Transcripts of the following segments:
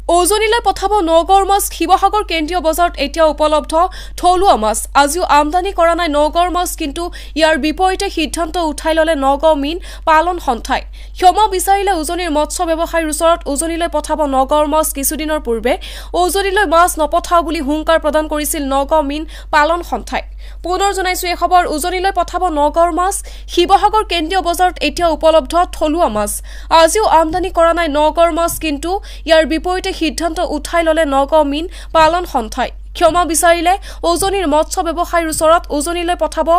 উজনিলৈ পঠাব নগৰ মাছ শিৱসাগৰ কেন্দ্ৰীয় বজাৰত এতিয়া উপলব্ধ থলুৱা মাছ আজিও আমদানি কৰা নাই নগৰ মাছ কিন্তু ইয়াৰ বিপৰীতে সিদ্ধান্ত উঠাই ললে নগাঁও মীন পালন সন্থাই ক্ষমা বিচাৰিলে উজনিৰ মৎস্য ব্যৱসায়ীৰ ওচৰত উজনিলৈ পঠাব নগৰ মাছ কিছুদিনৰ পূৰ্বে উজনিলৈ মাছ নপঠাও বুলি হুংকাৰ প্ৰদান কৰিছিল নগাঁও মীন পালন সন্থাই পুনৰ জনাইছো এই খবৰ উজনিলৈ পঠাব নগৰ মাছ শিৱসাগৰ কেন্দ্ৰীয় বজাৰত এতিয়া উপলব্ধ থলুৱা মাছ আজিও আমদানি কৰা নাই নগৰ মাছ কিন্তু ইয়াৰ বিপৰীতে সিদ্ধান্ত উঠাই ললে নগাঁও মীন পালন সন্থাই ক্ষমা বিচাৰিলে উজনিৰ মৎস্য ব্যৱসায়ীৰ ওচৰত উজনিলৈ পঠাব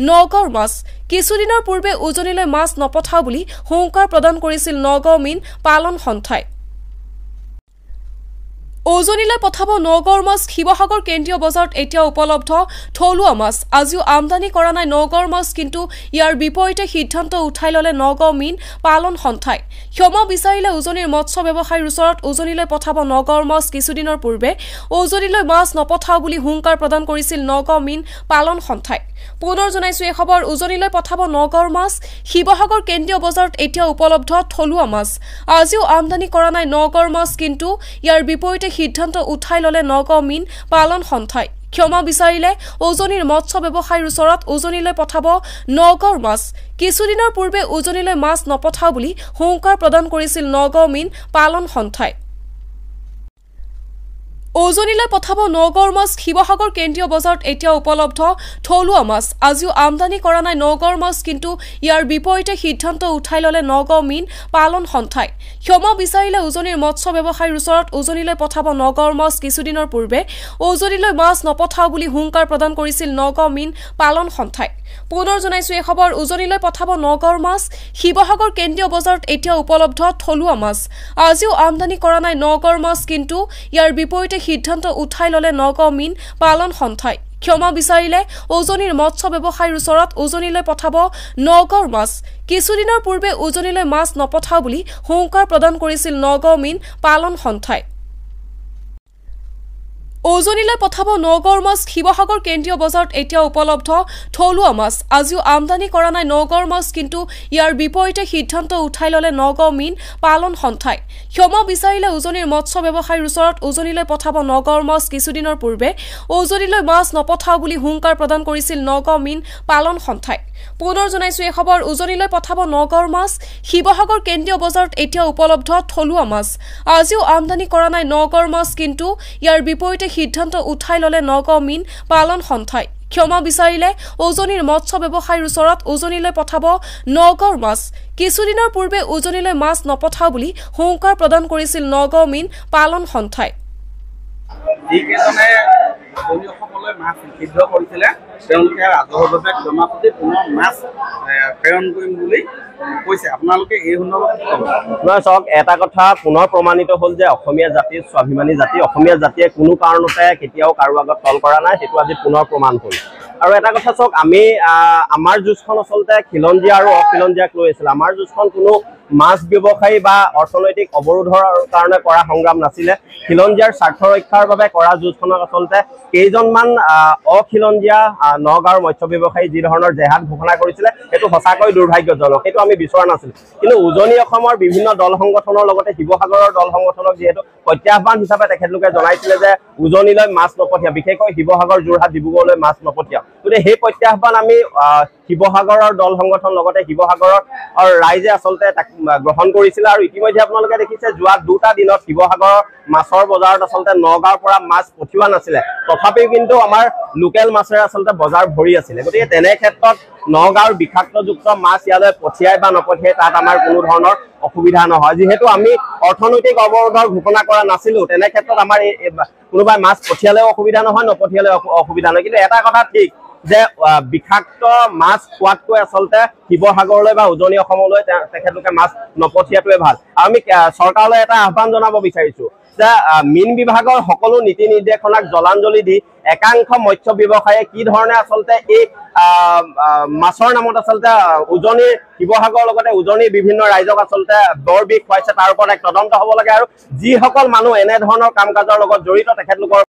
নগৰ মাছ কিছুদিনৰ পূৰ্বে উজনিলৈ মাছ নপঠাও বুলি হুংকাৰ প্ৰদান কৰিছিল নগাঁও মীন পালন সন্থাই উজনিলৈ পঠাব নগৰ মাছ শিৱসাগৰ কেন্দ্ৰীয় বজাৰত এতিয়া উপলব্ধ থলুৱা মাছ আজিও আমদানি কৰা নাই নগৰ মাছ কিন্তু ইয়াৰ বিপৰীতে সিদ্ধান্ত উঠাই ললে নগাঁও মীন পালন সন্থাই ক্ষমা বিচাৰিলে উজনিৰ মৎস্য ব্যৱসায়ীৰ ওচৰত উজনিলৈ পঠাব নগৰ মাছ কিছুদিনৰ পূৰ্বে উজনিলৈ মাছ নপঠাও বুলি হুংকাৰ প্ৰদান কৰিছিল নগাঁও মীন পালন সন্থাই পুনৰ জনাইছো এই খবৰ উজনিলৈ পঠাব নগৰ মাছ শিৱসাগৰ কেন্দ্ৰীয় বজাৰত এতিয়া উপলব্ধ থলুৱা মাছ আজিও আমদানি কৰা নাই নগৰ মাছ কিন্তু ইয়াৰ বিপৰীতে সিদ্ধান্ত উঠাই ললে নগাঁও মীন পালন সন্থাই ক্ষমা বিচাৰিলে উজনিৰ মৎস্য ব্যৱসায়ীৰ ওচৰত উজনিলৈ পঠাব নগৰ মাছ কিছুদিনৰ পূৰ্বে উজনিলৈ মাছ নপঠাও বুলি হুংকাৰ প্ৰদান কৰিছিল নগাঁও মীন পালন সন্থাই উজনিলৈ পঠাব নগৰ মাছ শিৱসাগৰ কেন্দ্ৰীয় বজাৰত এতিয়া উপলব্ধ থলুৱা মাছ আজিও আমদানি কৰা নাই নগৰ মাছ কিন্তু ইয়াৰ বিপৰীতে সিদ্ধান্ত উঠাই ললে নগাঁও মীন পালন সন্থাই ক্ষমা বিচাৰিলে উজনিৰ মৎস্য ব্যৱসায়ীৰ ওচৰত উজনিলৈ পঠাব নগৰ মাছ কিছুদিনৰ পূৰ্বে উজনিলৈ মাছ নপঠাও বুলি হুংকাৰ প্ৰদান কৰিছিল নগাঁও মীন পালন সন্থাই পুনৰ জনাইছো এই খবৰ উজনিলৈ পঠাব নগৰ মাছ শিৱসাগৰ কেন্দ্ৰীয় বজাৰত এতিয়া উপলব্ধ থলুৱা মাছ আজিও আমদানি কৰা নাই নগৰ মাছ কিন্তু ইয়াৰ বিপৰীতে সিদ্ধান্ত উঠাই ললে নগাঁও মীন পালন সন্থাই ক্ষমা বিচাৰিলে উজনিৰ মৎস্য ব্যৱসায়ীৰ ওচৰত উজনিলৈ পঠাব নগৰ মাছ কিছুদিনৰ পূৰ্বে উজনিলৈ মাছ নপঠাও বুলি হুংকাৰ প্ৰদান কৰিছিল নগাঁও মীন পালন সন্থাই উজনিলৈ পঠাব নগৰ মাছ শিৱসাগৰ কেন্দ্ৰীয় বজাৰত এতিয়া উপলব্ধ থলুৱা মাছ আজিও আমদানি কৰা নাই নগৰ মাছ কিন্তু ইয়াৰ বিপৰীতে সিদ্ধান্ত উঠাই ললে নগাঁও মীন পালন সন্থাই ক্ষমা বিচাৰিলে উজনিৰ মৎস্য ব্যৱসায়ীৰ ওচৰত উজনিলৈ পঠাব নগৰ মাছ কিছুদিনৰ পূৰ্বে উজনিলৈ মাছ নপঠাও বুলি হুংকাৰ প্ৰদান কৰিছিল নগাঁও মীন পালন সন্থাই পুনৰ জনাইছো এই খবৰ উজনিলৈ পঠাব নগৰ মাছ শিৱসাগৰ কেন্দ্ৰীয় বজাৰত এতিয়া উপলব্ধ থলুৱা মাছ আজিও আমদানি কৰা নাই নগৰ মাছ কিন্তু ইয়াৰ বিপৰীতে সিদ্ধান্ত উঠাই ললে নগাঁও মীন পালন সন্থাই ক্ষমা বিচাৰিলে উজনিৰ মৎস্য ব্যৱসায়ীৰ ওচৰত উজনিলৈ পঠাব নগৰ মাছ কিছুদিনৰ পূৰ্বে উজনিলৈ মাছ নপঠাও বুলি হুংকাৰ প্ৰদান কৰিছিল নগাঁও মীন পালন সন্থাই মাছ নিষিদ্ধ কৰিছিলে তেওঁলোকে ৰাজহুৱাভাৱে ক্ষমা খুজি পুনৰ মাছ প্ৰেৰণ কৰিম বুলি কৈছে আপোনালোকে এই সন্দৰ্ভত নহয় চাওক এটা কথা পুনৰ প্ৰমাণিত হ'ল যে অসমীয়া জাতিৰ স্বাভিমানী জাতি অসমীয়া জাতিয়ে কোনো কাৰণতে কেতিয়াও কাৰো আগত তল কৰা নাই সেইটো আজি পুনৰ প্ৰমাণ হ'ল আৰু এটা কথা চাওক আমি আমাৰ যুঁজখন আচলতে খিলঞ্জীয়া আৰু অখিলঞ্জীয়াক লৈ আছিল আমাৰ যুঁজখন কোনো মাছ ব্যৱসায়ী বা অৰ্থনৈতিক অৱৰোধৰ কাৰণে কৰা সংগ্ৰাম নাছিলে খিলঞ্জীয়াৰ স্বাৰ্থ ৰক্ষাৰ বাবে কৰা যুঁজখনক আচলতে কেইজনমান অখিলঞ্জীয়া নগাঁৱৰ মৎস্য ব্যৱসায়ী যি ধৰণৰ জেহাদ ঘোষণা কৰিছিলে সেইটো সঁচাকৈ দুৰ্ভাগ্যজনক সেইটো আমি বিচৰা নাছিলোঁ কিন্তু উজনি অসমৰ বিভিন্ন দল সংগঠনৰ লগতে শিৱসাগৰৰ দল সংগঠনক যিহেতু প্ৰত্যাহ্বান হিচাপে তেখেতলোকে জনাইছিলে যে উজনিলৈ মাছ নপঠিয়া বিশেষকৈ শিৱসাগৰ যোৰহাট ডিব্ৰুগড়লৈ মাছ নপঠিয়া গতিকে সেই প্ৰত্যাহ্বান আমি শিৱসাগৰৰ দল সংগঠন লগতে শিৱসাগৰৰ ৰাইজে আচলতে তাক গ্ৰহণ কৰিছিলে আৰু ইতিমধ্যে আপোনালোকে দেখিছে যোৱা দুটা দিনত শিৱসাগৰৰ মাছৰ বজাৰত আচলতে নগাঁৱৰ পৰা মাছ পঠিওৱা নাছিলে তথাপিও কিন্তু আমাৰ লোকেল মাছেৰে আচলতে বজাৰ ভৰি আছিলে গতিকে তেনে ক্ষেত্ৰত নগাঁৱৰ বিষাক্তযুক্ত মাছ ইয়ালৈ পঠিয়াই বা নপঠিয়াই তাত আমাৰ কোনো ধৰণৰ অসুবিধা নহয় যিহেতু আমি অৰ্থনৈতিক অৱৰোধৰ ঘোষণা কৰা নাছিলোঁ তেনে ক্ষেত্ৰত আমাৰ কোনোবাই মাছ পঠিয়ালেও অসুবিধা নহয় নপঠিয়ালেও অসুবিধা নহয় কিন্তু এটা কথা ঠিক যে বিষাক্ত মাছ খোৱাতকৈ আচলতে শিৱসাগৰলৈ বা উজনি অসমলৈ তেখেতলোকে মাছ নপঠিয়াটোৱে ভাল আমি চৰকাৰলৈ এটা আহ্বান জনাব বিচাৰিছো যে মীন বিভাগৰ সকলো নীতি নিৰ্দেশনাক জলাঞ্জলি দি একাংশ মৎস্য ব্যৱসায়ীয়ে কি ধৰণে আচলতে এই মাছৰ নামত আচলতে উজনিৰ শিৱসাগৰৰ লগতে উজনিৰ বিভিন্ন ৰাইজক আচলতে বৰ বিষ খুৱাইছে তাৰ ওপৰত এক তদন্ত হ'ব লাগে আৰু যিসকল মানুহ এনে ধৰণৰ কাম কাজৰ লগত জড়িত তেখেতলোকৰ